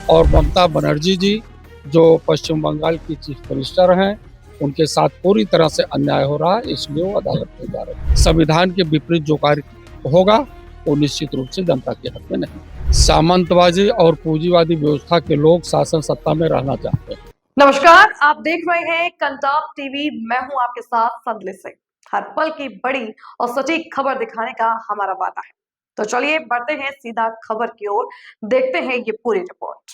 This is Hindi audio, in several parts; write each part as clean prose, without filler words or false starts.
और ममता बनर्जी जी जो पश्चिम बंगाल की चीफ मिनिस्टर हैं, उनके साथ पूरी तरह से अन्याय हो रहा है, इसलिए वो अदालत में जा रहे हैं। संविधान के विपरीत जो कार्य होगा वो निश्चित रूप से जनता के हक में नहीं। सामंतवादी और पूंजीवादी व्यवस्था के लोग शासन सत्ता में रहना चाहते हैं। नमस्कार, आप देख रहे हैं कंटाप टीवी। मैं हूं आपके साथ संदली सिंह। हर पल की बड़ी और सटीक खबर दिखाने का हमारा वादा है। तो चलिए बढ़ते हैं सीधा खबर की ओर, देखते हैं ये पूरी रिपोर्ट।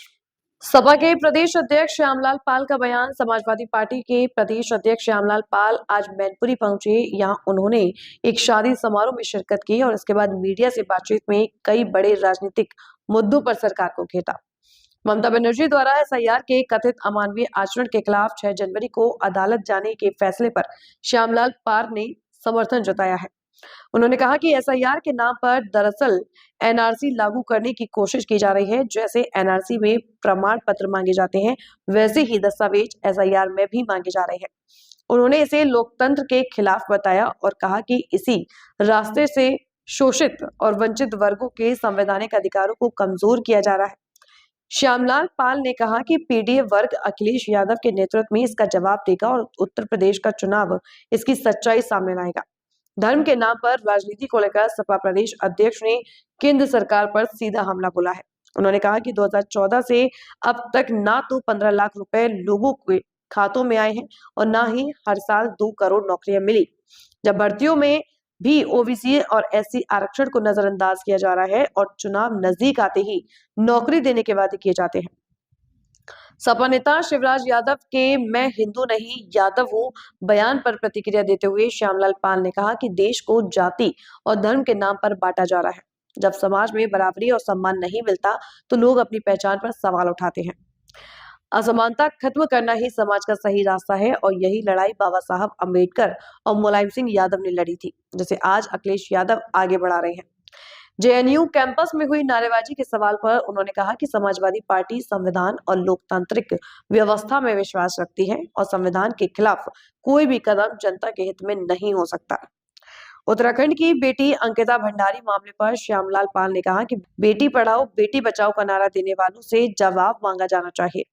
सपा के प्रदेश अध्यक्ष श्यामलाल पाल का बयान। समाजवादी पार्टी के प्रदेश अध्यक्ष श्यामलाल पाल आज मैनपुरी पहुंचे। यहाँ उन्होंने एक शादी समारोह में शिरकत की और इसके बाद मीडिया से बातचीत में कई बड़े राजनीतिक मुद्दों पर सरकार को घेरा। ममता बनर्जी द्वारा एसआईआर के कथित अमानवीय आचरण के खिलाफ 6 जनवरी को अदालत जाने के फैसले पर श्यामलाल पाल ने समर्थन जताया है। उन्होंने कहा कि एसआईआर के नाम पर दरअसल एनआरसी लागू करने की कोशिश की जा रही है। जैसे एनआरसी में प्रमाण पत्र मांगे जाते हैं, वैसे ही दस्तावेज एसआईआर में भी मांगे जा रहे हैं। उन्होंने इसे लोकतंत्र के खिलाफ बताया और कहा कि इसी रास्ते से शोषित और वंचित वर्गों के संवैधानिक अधिकारों को कमजोर किया जा रहा है। श्यामलाल पाल ने कहा कि पीडीए वर्ग अखिलेश यादव के नेतृत्व में इसका जवाब देगा और उत्तर प्रदेश का चुनाव इसकी सच्चाई सामने लाएगा। धर्म के नाम पर राजनीति को लेकर सपा प्रदेश अध्यक्ष ने केंद्र सरकार पर सीधा हमला बोला है। उन्होंने कहा कि 2014 से अब तक ना तो 15 लाख रुपए लोगों के खातों में आए हैं और ना ही हर साल 2 करोड़ नौकरियां मिली। जब भर्तियों में भी ओबीसी और एससी आरक्षण को नजरअंदाज किया जा रहा है और चुनाव नजदीक आते ही नौकरी देने के वादे किए जाते हैं। सपा नेता शिवराज यादव के मैं हिंदू नहीं यादव हूं बयान पर प्रतिक्रिया देते हुए श्यामलाल पाल ने कहा कि देश को जाति और धर्म के नाम पर बांटा जा रहा है। जब समाज में बराबरी और सम्मान नहीं मिलता तो लोग अपनी पहचान पर सवाल उठाते हैं। असमानता खत्म करना ही समाज का सही रास्ता है और यही लड़ाई बाबा साहब अम्बेडकर और मुलायम सिंह यादव ने लड़ी थी, जिसे आज अखिलेश यादव आगे बढ़ा रहे हैं। जेएनयू कैंपस में हुई नारेबाजी के सवाल पर उन्होंने कहा कि समाजवादी पार्टी संविधान और लोकतांत्रिक व्यवस्था में विश्वास रखती है और संविधान के खिलाफ कोई भी कदम जनता के हित में नहीं हो सकता। उत्तराखंड की बेटी अंकिता भंडारी मामले पर श्यामलाल पाल ने कहा कि बेटी पढ़ाओ बेटी बचाओ का नारा देने वालों से जवाब मांगा जाना चाहिए।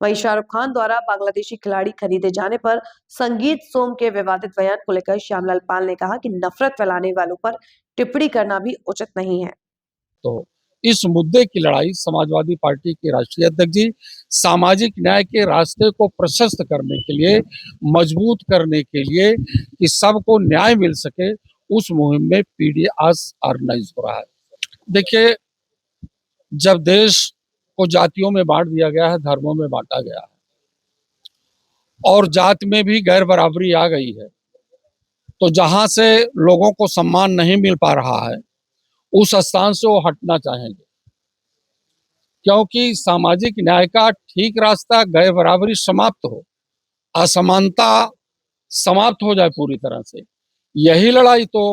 वहीं शाहरुख खान द्वारा बांग्लादेशी खिलाड़ी खरीदे जाने पर संगीत सोम के विवादित बयान को लेकर श्यामलाल पाल ने कहा कि नफरत फैलाने वालों पर टिप्पणी करना भी उचित नहीं है। तो इस मुद्दे की लड़ाई समाजवादी पार्टी के राष्ट्रीय अध्यक्ष जी सामाजिक न्याय के रास्ते को प्रशस्त करने के लिए, मजबूत करने के लिए कि सबको न्याय मिल सके, उस मुहिम में पीडीए आज ऑर्गेनाइज हो रहा है। देखिए, जब देश को जातियों में बांट दिया गया है, धर्मों में बांटा गया है और जात में भी गैर बराबरी आ गई है, तो जहां से लोगों को सम्मान नहीं मिल पा रहा है उस स्थान से वो हटना चाहेंगे, क्योंकि सामाजिक न्याय का ठीक रास्ता गैर बराबरी समाप्त हो, असमानता समाप्त हो जाए पूरी तरह से। यही लड़ाई तो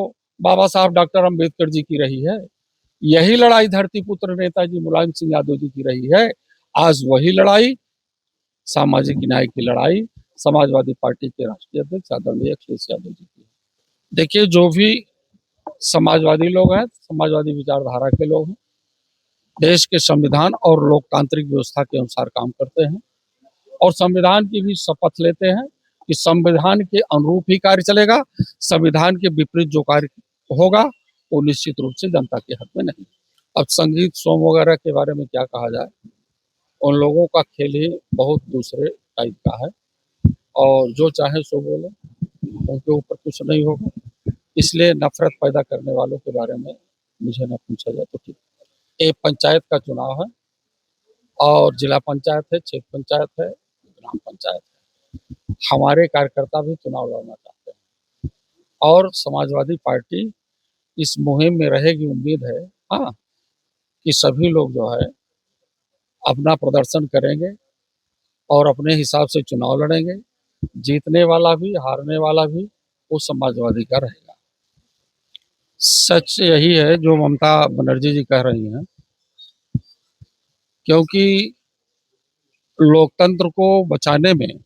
बाबा साहब डॉक्टर अंबेडकर जी की रही है, यही लड़ाई धरती पुत्र नेताजी मुलायम सिंह यादव जी की रही है। आज वही लड़ाई, सामाजिक न्याय की लड़ाई, समाजवादी पार्टी के राष्ट्रीय अध्यक्ष आदरणीय अखिलेश यादव जी की। देखिए, जो भी समाजवादी लोग हैं, समाजवादी विचारधारा के लोग हैं, देश के संविधान और लोकतांत्रिक व्यवस्था के अनुसार काम करते हैं और संविधान की भी शपथ लेते हैं कि संविधान के अनुरूप ही कार्य चलेगा, संविधान के विपरीत जो कार्य होगा वो निश्चित रूप से जनता के हक में नहीं। अब संगीत सोम वगैरह के बारे में क्या कहा जाए, उन लोगों का खेल ही बहुत दूसरे टाइप का है और जो चाहे सो बोले, उनके ऊपर कुछ नहीं होगा। इसलिए नफरत पैदा करने वालों के बारे में मुझे न पूछा जाए तो ठीक। एक पंचायत का चुनाव है और जिला पंचायत है, क्षेत्र पंचायत है, ग्राम पंचायत है। हमारे कार्यकर्ता भी चुनाव लड़ना चाहते हैं और समाजवादी पार्टी इस मुहिम में रहेगी। उम्मीद है हाँ कि सभी लोग जो है अपना प्रदर्शन करेंगे और अपने हिसाब से चुनाव लड़ेंगे। जीतने वाला भी हारने वाला भी वो समाजवादी का रहेगा। सच यही है जो ममता बनर्जी जी कह रही हैं, क्योंकि लोकतंत्र को बचाने में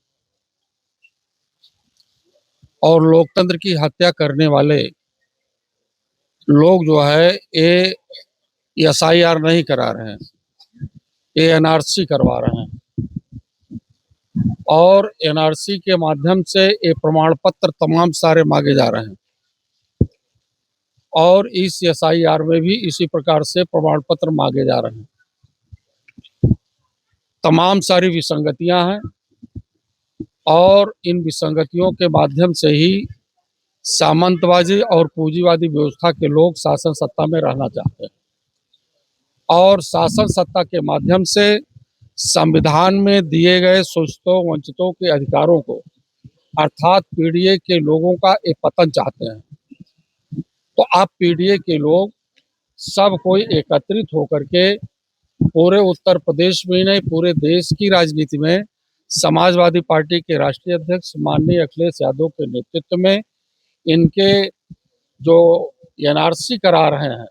और लोकतंत्र की हत्या करने वाले लोग जो है ये एसआईआर नहीं करा रहे हैं, ये एनआरसी करवा रहे हैं और एनआरसी के माध्यम से ये प्रमाण पत्र तमाम सारे मांगे जा रहे हैं और इस एसआईआर में भी इसी प्रकार से प्रमाण पत्र मांगे जा रहे हैं। तमाम सारी विसंगतियां हैं और इन विसंगतियों के माध्यम से ही सामंतवादी और पूंजीवादी व्यवस्था के लोग शासन सत्ता में रहना चाहते हैं और शासन सत्ता के माध्यम से संविधान में दिए गए शोषितों वंचितों के अधिकारों को अर्थात पीडीए के लोगों का एक पतन चाहते हैं। तो अब पीडीए के लोग सब कोई एकत्रित होकर के पूरे उत्तर प्रदेश में नहीं पूरे देश की राजनीति में समाजवादी पार्टी के राष्ट्रीय अध्यक्ष माननीय अखिलेश यादव के नेतृत्व में इनके जो एनआरसी करा रहे हैं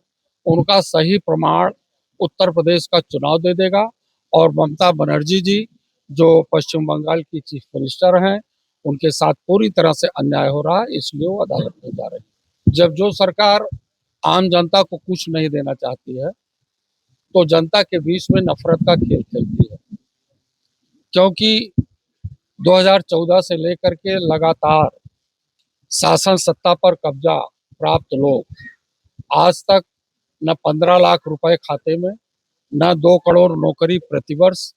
उनका सही प्रमाण उत्तर प्रदेश का चुनाव दे देगा और ममता बनर्जी जी जो पश्चिम बंगाल की चीफ मिनिस्टर हैं उनके साथ पूरी तरह से अन्याय हो रहा है, इसलिए वो अदालत में जा रहे हैं। जब जो सरकार आम जनता को कुछ नहीं देना चाहती है तो जनता के बीच में नफरत का खेल खेलती है, क्योंकि 2014 से लेकर के लगातार शासन सत्ता पर कब्जा प्राप्त लोग आज तक न 15 लाख रुपए खाते में, न 2 करोड़ नौकरी प्रतिवर्ष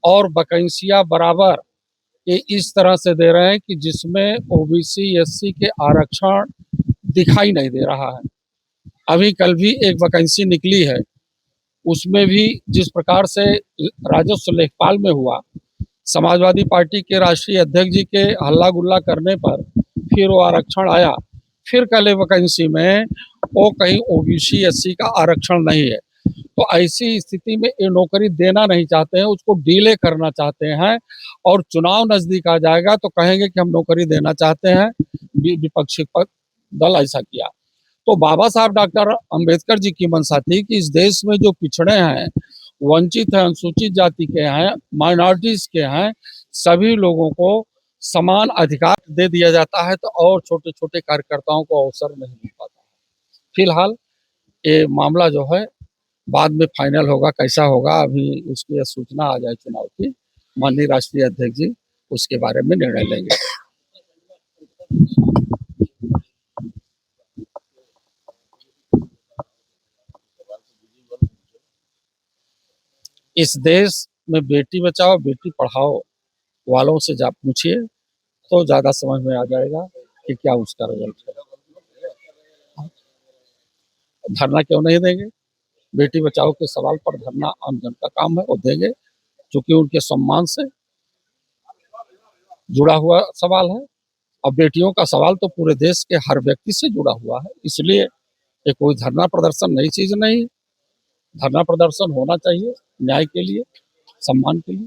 और वैकेंसियां बराबर ये इस तरह से दे रहे हैं कि जिसमें ओबीसी एससी के आरक्षण दिखाई नहीं दे रहा है। अभी कल भी एक वैकेंसी निकली है, उसमें भी जिस प्रकार से राजस्व लेखपाल में हुआ, समाजवादी पार्टी के राष्ट्रीय अध्यक्ष जी के हल्ला गुल्ला करने पर फिर वो आरक्षण आया, फिर कल वैकेंसी में वो कहीं ओबीसी एससी का आरक्षण नहीं है। तो ऐसी स्थिति में ये नौकरी देना नहीं चाहते हैं, उसको डीले करना चाहते हैं और चुनाव नजदीक आ जाएगा तो कहेंगे कि हम नौकरी देना चाहते हैं। विपक्षी दल ऐसा किया। तो बाबा साहब डॉक्टर अंबेडकर जी की मंशा थी कि इस देश में जो पिछड़े हैं, वंचित हैं, अनुसूचित जाति के हैं, माइनॉरिटीज के हैं, सभी लोगों को समान अधिकार दे दिया जाता है तो और छोटे छोटे कार्यकर्ताओं को अवसर नहीं मिल पाता। फिलहाल ये मामला जो है बाद में फाइनल होगा, कैसा होगा अभी उसकी सूचना आ जाए चुनाव की, माननीय राष्ट्रीय अध्यक्ष जी उसके बारे में निर्णय लेंगे। इस देश में बेटी बचाओ बेटी पढ़ाओ वालों से जा पूछिए तो ज्यादा समझ में आ जाएगा कि क्या उसका रिजल्ट है। धरना क्यों नहीं देंगे? बेटी बचाओ के सवाल पर धरना आम जन का काम है, वो देंगे, क्योंकि उनके सम्मान से जुड़ा हुआ सवाल है और बेटियों का सवाल तो पूरे देश के हर व्यक्ति से जुड़ा हुआ है। इसलिए ये कोई धरना प्रदर्शन नई चीज नहीं, धरना प्रदर्शन होना चाहिए न्याय के लिए, सम्मान के लिए।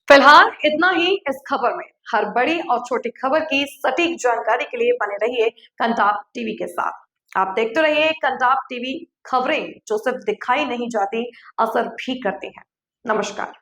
फिलहाल इतना ही इस खबर में। हर बड़ी और छोटी खबर की सटीक जानकारी के लिए बने रहिए कंटाप टीवी के साथ। आप देखते रहिए कंटाप टीवी, खबरें जो सिर्फ दिखाई नहीं जाती, असर भी करती हैं। नमस्कार।